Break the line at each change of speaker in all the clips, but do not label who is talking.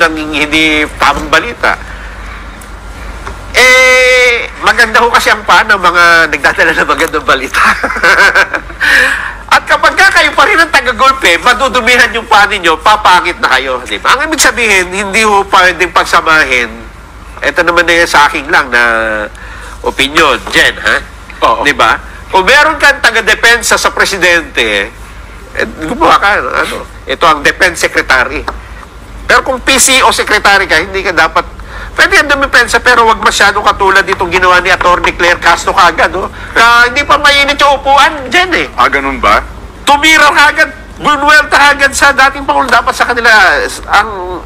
ng hindi tamang balita. Maganda ho kasi ang paan ng mga nagdadala ng magandang balita. At kapag kayo pa rin ang taga-golpe, madudumihan yung paan ninyo, papangit na kayo. Di ba? Ang ibig sabihin, hindi ho pwedeng pagsamahin. Ito naman na yan sa akin lang na opinion, Jen, ha?
Oo.
Di ba? Kung meron kang taga-depensa sa presidente, gumawa ka, ito ang defense secretary. Pero kung PCO secretary ka, hindi ka dapat, pwede yan dumipensa, pero wag masyadong katulad itong ginawa ni Atty. Claire Castro kagad, na hindi pa mainit yung upuan dyan
Ganun ba?
Tumira kagad, bunwelta kagad sa dating Pangulo. Dapat sa kanila,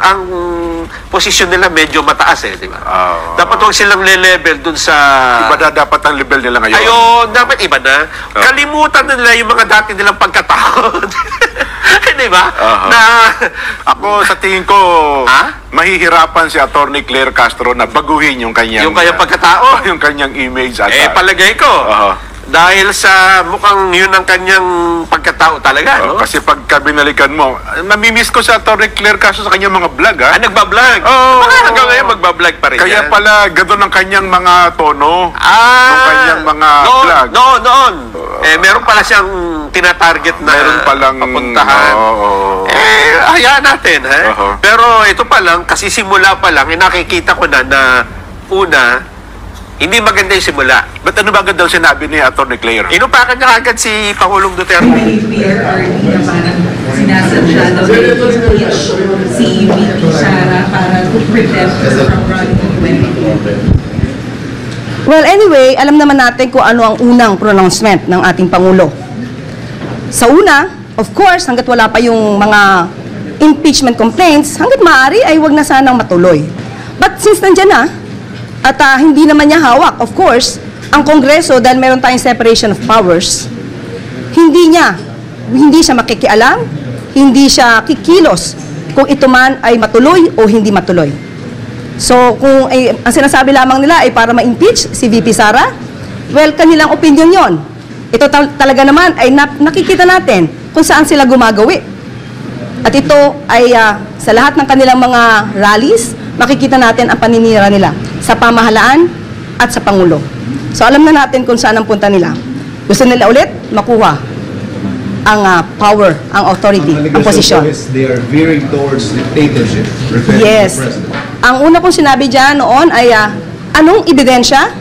ang posisyon nila medyo mataas di ba? Dapat huwag silang le-level dun sa...
Iba na dapat ang level nila ngayon.
Ayun, dapat iba na. Kalimutan na nila yung mga dati nilang pagkatao. Di ba? Na...
Ako, sa tingin ko, mahihirapan si Atty. Claire Castro na baguhin yung kanyang...
Yung kanyang pagkatao.
Yung kanyang image. At,
palagay ko. Dahil sa mukhang yun ang kanyang pagkatao talaga, no?
Kasi pagka binalikan mo, namimiss ko si Atty. Claire Castro sa kanyang mga vlog,
nagbablog. Baka hanggang ngayon magbablog pa rin
Kaya
yan.
pala, gano'n ang kanyang mga tono. Ng kanyang mga vlog.
Noon. Meron pala siyang tinatarget na
meron palang
papuntahan. Hayaan natin, Pero ito pa lang, kasi simula pa lang, nakikita ko na una, hindi maganda yung simula.
Ba't ano ba agad daw sinabi ni Atty. Claire?
Inupakan niya agad si Pangulong Duterte.
May PRRD na parang sinasadya daw na i-impeach si VP Sara para to prevent her from running in 2020.
Well, anyway, alam naman natin kung ano ang unang pronouncement ng ating Pangulo. Sa una, of course, hanggat wala pa yung mga impeachment complaints, hanggat maaari ay wag na sanang matuloy. But since nandyan na, at hindi naman niya hawak, of course, ang Kongreso, dahil meron tayong separation of powers, hindi siya makikialam, hindi siya kikilos kung ito man ay matuloy o hindi matuloy. So, kung ang sinasabi lamang nila ay para ma-impeach si VP Sara, well, kanilang opinion yon. Ito talaga naman ay nakikita natin kung saan sila gumagawi. At ito ay sa lahat ng kanilang mga rallies, makikita natin ang paninira nila sa pamahalaan at sa Pangulo. So alam na natin kung saan ang punta nila. Gusto nila ulit makuha ang power, ang authority, ang posisyon.
They are veering towards dictatorship.
Yes. Ang una kong sinabi dyan noon ay anong ebidensya?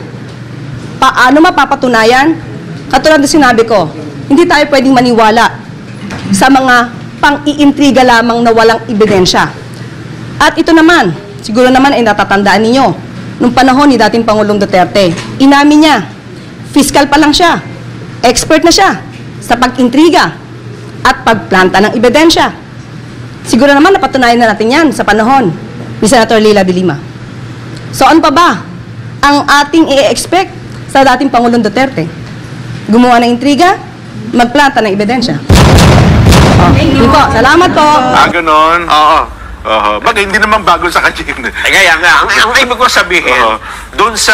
Paano mapapatunayan? Katulad na sinabi ko, hindi tayo pwedeng maniwala sa mga pang-iintriga lamang na walang ebidensya. At ito naman, siguro naman ay natatandaan ninyo, nung panahon ni dating Pangulong Duterte, inamin niya, fiscal pa lang siya, expert na siya sa pag-intriga at pagplanta ng ebidensya. Siguro naman napatunayan na natin yan sa panahon ni Senator Leila de Lima. So ano pa ba ang ating i-expect sa dating Pangulong Duterte? Gumawa ng intriga, magplanta ng ebidensya. Salamat po.
Ganon.
Oo.
Bakit hindi naman bago sa kanya?
Kaya nga, ang ibig ko sabihin, doon sa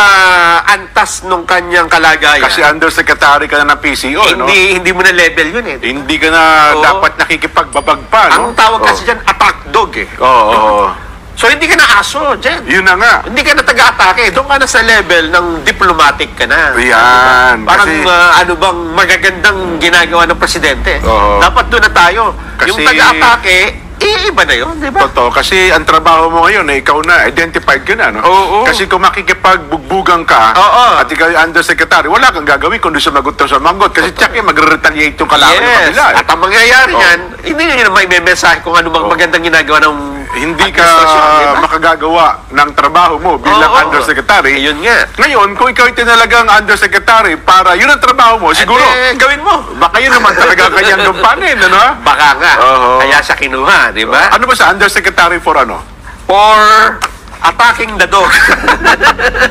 antas nung kanyang kalagayan,
Kasi undersecretary ka na ng PCO, no?
hindi mo na level yun
Hindi ka na dapat nakikipagbabag pa, no?
Ang tawag kasi dyan, attack dog So hindi ka na aso, Jen.
Yun na nga.
Hindi ka na taga-atake. Doon ka na sa level ng diplomatic ka na.
Yan.
Parang
Kasi,
ano bang magagandang ginagawa ng presidente.
Oo.
Dapat doon na tayo. Yung
Kasi-
taga-atake, iba na yun, di ba?
totoo. Kasi ang trabaho mo ngayon, ikaw na, identified ka na, no?
Oo.
Kasi kung makikipagbugbugan ka,
Oo.
at ikaw yung undersecretary, wala kang gagawin kundi sumagot sa manggot. Kasi tsak magre-retaliate yung kalaban ng
Yes.
kabila.
At ang mangyayari
Oo.
yan, hindi nyo may mensahe kung ano bang magandang ginagawa ng
Hindi ka
administrasyon, di ba?
makagagawa ng trabaho mo bilang
Oo.
undersecretary.
Ayun nga.
Ngayon, kung ikaw tinalagang undersecretary para yun ang trabaho mo, siguro,
gawin mo.
baka yun naman talaga kanyang gampanin, ano?
Baka nga.
Oo.
Kaya siya kinuha, di ba?
Ano ba sa undersecretary for ano?
For attacking the dog.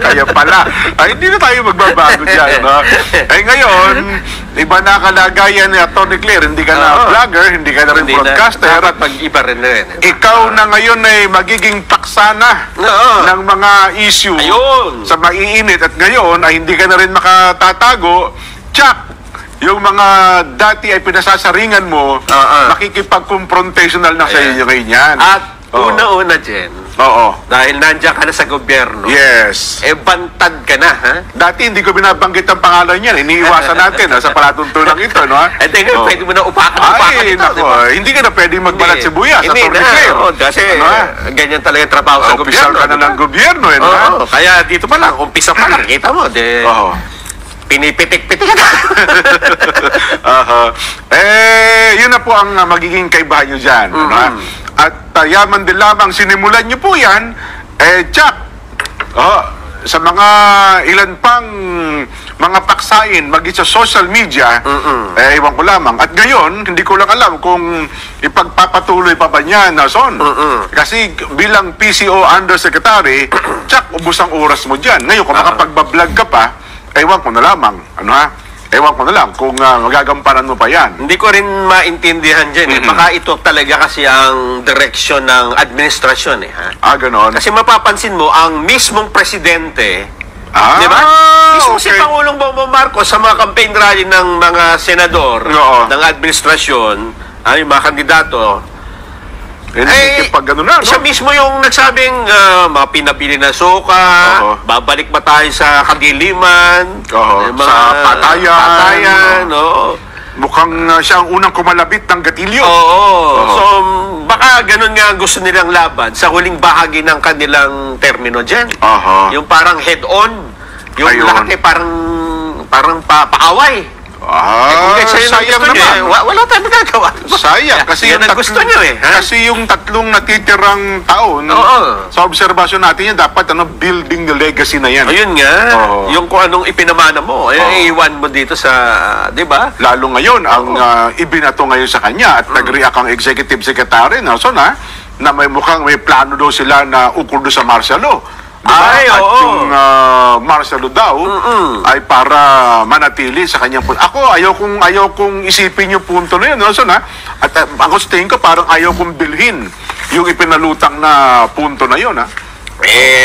Kaya pala. Ay, hindi na tayo magbabago dyan, no? Eh ngayon, iba na kalagayan ni Atty. Claire. Hindi ka na
Oo.
vlogger, hindi ka na rin
Hindi
broadcaster.
Dapat pag-iba rin na rin.
Ikaw na ngayon ay magiging paksana
Oo.
ng mga issue
Ayun.
sa maiinit. At ngayon ay hindi ka na rin makatatago. Tsak! Yung mga dati ay pinasasaringan mo, makikipag-confrontational na sa iyo ngayon yan.
At
Oo.
una-una, Jen,
Oo.
Dahil nandiyan ka na sa gobyerno.
Yes.
Bantad ka na, ha?
Dati hindi ko binabanggit ang pangalan niyan. Iniiwasan natin sa palatuntunan ito, no?
Ngayon, pwede mo na upakan
Ay,
ito,
nako.
di ba?
Hindi ka na pwedeng magbalat sibuyas sa
Hindi
Torre
na,
Claire.
kasi ganyan talaga yung trabaho sa
Opisyal
gobyerno.
ka na
di ba?
ng gobyerno, eh, no?
Oo, kaya dito pa lang, umpisa pa lang, kita mo,
Oo.
pinipitik-pitik ka na.
Aha. Yun na po ang magiging kaibahan nyo dyan. Ano, ha? At yaman din lamang sinimulan nyo po yan, Jack, sa mga ilan pang mga paksain maging sa social media, ewan ko lamang. At ngayon, hindi ko lang alam kung ipagpapatuloy pa ba niya, Nason. Kasi bilang PCO Undersecretary, Jack, ubus ang oras mo dyan. Ngayon, kung makapagbablog ka pa, ewan ko na lamang. Ano ha? Ewan ko na lang kung magagampanan mo pa yan.
Hindi ko rin maintindihan dyan. Baka ito talaga kasi ang direksyon ng administrasyon. Ha?
Ganon.
Kasi mapapansin mo, ang mismong presidente, di ba? Mismo si
okay.
Pangulong Bongbong Marcos sa mga campaign rally ng mga senador
Oo.
ng administrasyon, yung mga kandidato,
Pag gano'n na, no?
siya mismo yung nagsabing mga pinabili na suka,
Oo.
babalik ba tayo sa kadiliman,
Oo,
mga
sa patayan.
patayan, oo.
Mukhang siya ang unang kumalabit ng gatilyo.
Oo.
Oo.
So, baka ganun nga ang gusto nilang laban sa huling bahagi ng kanilang termino dyan.
Aha.
Yung parang head-on. Yung
Ayun.
lahat parang paaway. Kung sayang
sayang
gusto
naman.
niyo, wala tayong magagawa.
Sayang, kasi
Yan ang gusto niyo ha?
Kasi yung tatlong natitirang taon,
Oo.
sa obserbasyon natin yan, dapat building the legacy na yan.
Ayun nga,
Oo.
yung kung anong ipinamana mo, iiwan mo dito sa, di ba?
Lalo ngayon, ang ibinato ngayon sa kanya at nag-react ang executive secretary, Nelson, na may mukhang may plano daw sila na ukol doon sa martial law. Diba?
Ay,
At
oo.
yung martial law daw ay para manatili sa kanyang punto. Ako, ayaw kong isipin yung punto na yun, Nelson, At ang tingin ko, parang ayaw kong bilhin yung ipinalutang na punto na yun,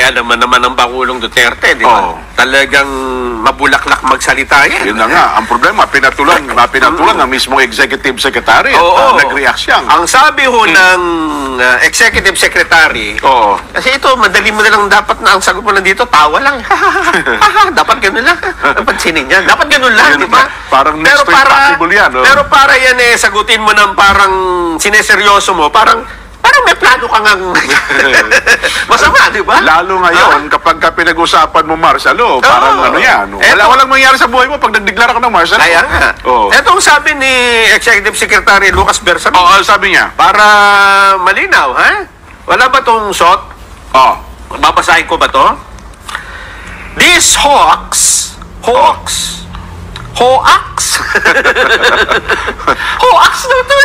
Alam mo naman ang Pangulong Duterte, di ba?
Oo.
Talagang mabulaklak magsalita yan.
Yun na nga, ang problema, pinatulan ng mismong executive secretary at
Oo.
nag-react siya.
Ang sabi ho ng executive secretary,
Oo.
kasi ito, madali mo na lang dapat na ang sagot mo lang dito, tawa lang. Dapat ganun lang. Napansinin niya. Dapat ganun lang,
Yun
di ba?
na. Parang next to impossible yan, oh.
Pero para yan sagutin mo ng parang sineseryoso mo, parang may plano ka ngang masama, di ba?
Lalo ngayon, kapag ka pinag-usapan mo martial law, parang
Oo.
yan.
Eto.
Walang mangyari sa buhay mo pag nagdeklara ka ng martial law.
Kaya nga.
Oo.
Ito ang sabi ni Executive Secretary Lucas Bersamin.
Oo, sabi niya.
Para malinaw, ha? Wala ba tong shot?
Oh.
Babasahin ko ba to? These hoax na to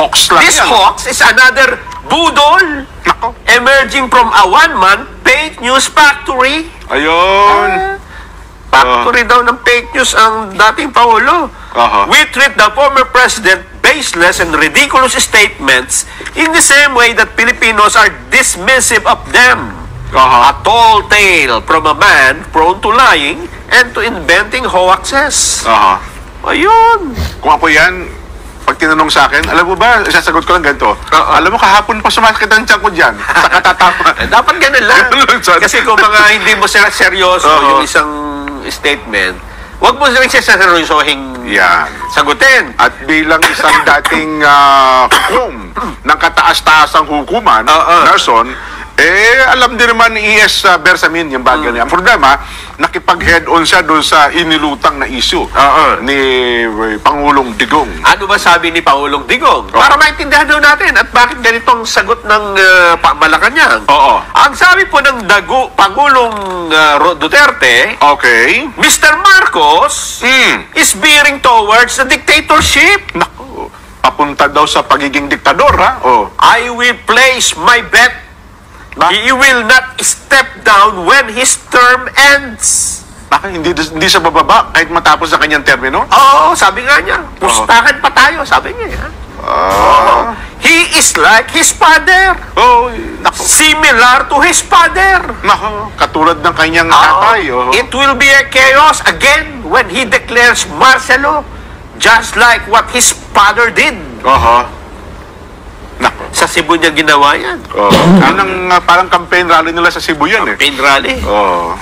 Hoax lang
This
yan.
hoax is another budol
Nako.
emerging from a one-man fake news factory.
Ayun.
Factory daw ng fake news ang dating Pangulo.
Aha.
We treat the former president baseless and ridiculous statements in the same way that Filipinos are dismissive of them. A tall tale from a man prone to lying and to inventing hoaxes.
Aha.
Ayun.
Kung ako yan, pag tinanong sa akin, alam mo ba, sasagot ko lang ganito. Alam mo, kahapon pa sumasakit ang tiyan ko dyan. Sa katatama.
Dapat ganun lang.
Ganun lang.
Kasi kung mga hindi mo seryoso yung isang statement, huwag mo rin seryosohing
Yan.
sagutin.
At bilang isang dating hukom ng kataas-taasang hukuman, Nelson, alam din naman ni E.S. Bersamin yung bagay niya. Ang problema, nakipag-head-on siya doon sa inilutang na issue ni Pangulong Digong.
Ano ba sabi ni Pangulong Digong? Para maintindihan daw natin at bakit ganitong sagot ng Malacanang.
Oo.
Ang sabi po ng Pangulong Duterte,
Okay.
Mr. Marcos is veering towards the dictatorship.
Naku, papunta daw sa pagiging diktador, ha? Oh.
I will place my bet. He will not step down when his term ends.
Bakit hindi sa bababa kahit matapos sa kanyang termino?
Oo, sabi nga niya. Pustahan pa tayo, sabi niya. He is like his father.
Oh, naku.
Similar to his father.
Naku, katulad ng kanyang tatay. Oh.
It will be a chaos again when he declares martial law, just like what his father did.
Naku.
Sa Cebu niya ginawa yan.
Oh. Yun ang parang campaign rally nila sa Cebu yan eh.
Pain rally.
Oh.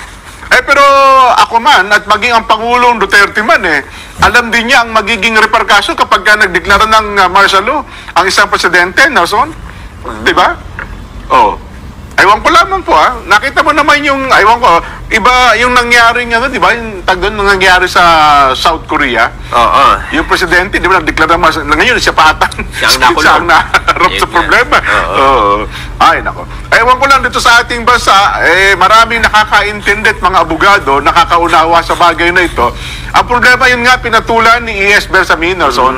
Pero ako man, at maging ang Pangulong Duterte man alam din niya ang magiging repercussion kapag nagdeklara ng martial law ang isang presidente, Nelson. Di ba? Oh. Ewan ko lamang po nakita mo naman yung, ewan ko, iba yung nangyari nga, di ba? Yung doon nangyari sa South Korea.
Oo.
Yung presidente, di ba, nagdeklara martial law. Ngayon, siya patan.
Siya ang nakulong.
Siya ang naharap
Yun
sa
yan.
problema.
Oo.
Ay, nako. Ewan ko lang dito sa ating bansa, maraming nakakaintindi at mga abogado, nakakaunawa sa bagay na ito. Ang problema yun nga, pinatulan ni E.S. Bersamin, Nelson.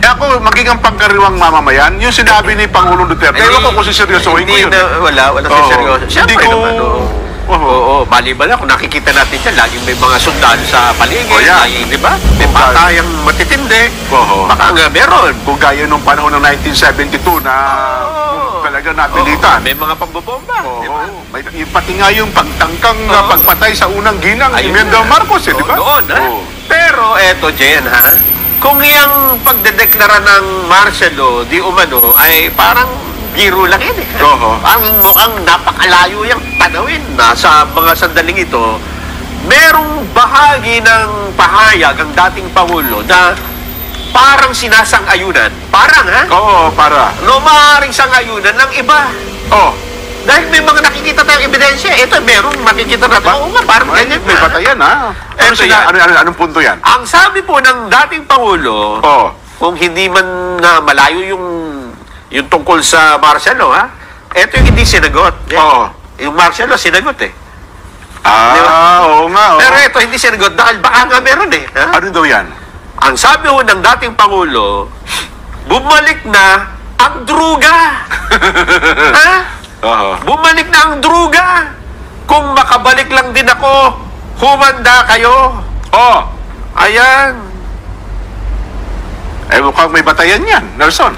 Ako, maging ang pangkariwang mamamayan, yung sinabi ni Pangulong Duterte, ewan ko kung siseryosohin ko
Hindi
yun.
wala
Oo.
seryoso. Siyempre
Hindi ko-
naman, Oo, bali-bala. Kung nakikita natin siya, laging may mga sundalo sa paligid.
Oh, yeah.
Laging, di ba? May
Oo.
patayang matitindi.
Oo.
Baka nga meron.
Kung gaya nung panahon ng 1972 na talaga napilitan.
May mga pambobomba. Di ba?
May, pati nga yung pagtangkang pagpatay sa unang ginang
Ayun
Imelda
na.
Marcos, di ba?
Doon, ha?
Oo.
Pero eto, Jen, ha? Kung yung pagdedeklara ng martial law, di umano, ay parang biro lang yun,
Oo.
Ang mukhang napakalayo yung tanawin na sa mga sandaling ito, merong bahagi ng pahayag ang dating Pangulo na parang sinasang-ayunan. Parang, ha?
Oo, para.
No, maaaring sang-ayunan ng iba.
Oh,
Dahil may mga nakikita tayong ebidensya. Ito, merong makikita natin. Oo nga, parang ganyan
may
na.
batayan, ha?
Eto yan.
Anong punto yan?
Ang sabi po ng dating Pangulo,
Oh,
kung hindi man na malayo yung tungkol sa martial law, ha? Ito yung hindi sinagot.
Oo.
Yung martial law, sinagot Di
oo nga. Oo.
Pero ito, hindi sinagot dahil baka nga meron Ha?
Ano daw yan?
Ang sabi ho ng dating Pangulo, bumalik na ang druga. Ha?
Oo.
Bumalik na ang druga. Kung makabalik lang din ako, humanda kayo.
Oh,
Ayan.
mukhang may batayan yan, Nelson.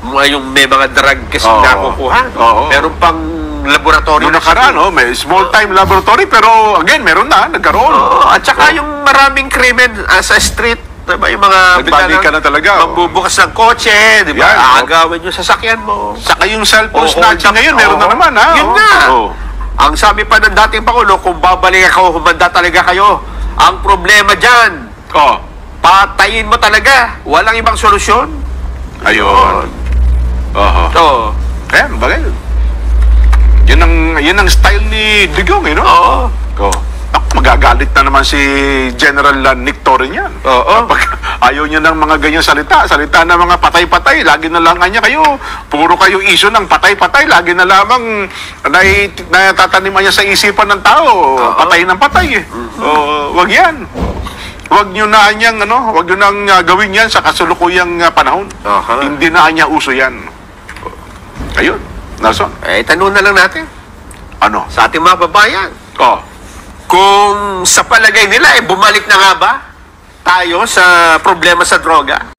Yung may mga drug kasi
Oo.
nakukuha.
Oo.
Meron pang laboratory.
Noong nakaraan, may small-time laboratory, pero again, meron na, nagkaroon.
Oo, at saka yung maraming krimen sa street, diba, yung mga
Nagbalik ka na talaga,
magbubukas ng kotse, di ba?
Yan, oo.
Aagawin yung sasakyan mo.
Saka yung cellphone
Oo,
snatching ngayon, meron na
oo.
naman, ha?
Yun
Oo.
nga.
Oo.
Ang sabi pa ng dating Pangulo, kung babalik ako, humanda talaga kayo. Ang problema dyan,
Oh,
patayin mo talaga. Walang ibang solusyon.
ayun. Oo.
So,
Ayan, bagay. Yun ang style ni Digong, no?
oo.
Oo. Ako, magagalit na naman si General Nick Torre niyan.
Oo.
Kapag ayaw niya ng mga ganyang salita ng mga patay-patay, lagi na lang niya kayo, puro kayo issue ng patay-patay, lagi na lamang natataniman niya sa isipan ng tao, patay ng patay. Wag yan. Wag niyo na niyang, wag niyo nang gawin yan sa kasulukuyang panahon.
Aha.
Hindi na niya uso yan. Ayun, Nelson.
Tanong na lang natin
Ano?
sa ating mga babayan.
Oh.
Kung sa palagay nila, bumalik na nga ba tayo sa problema sa droga?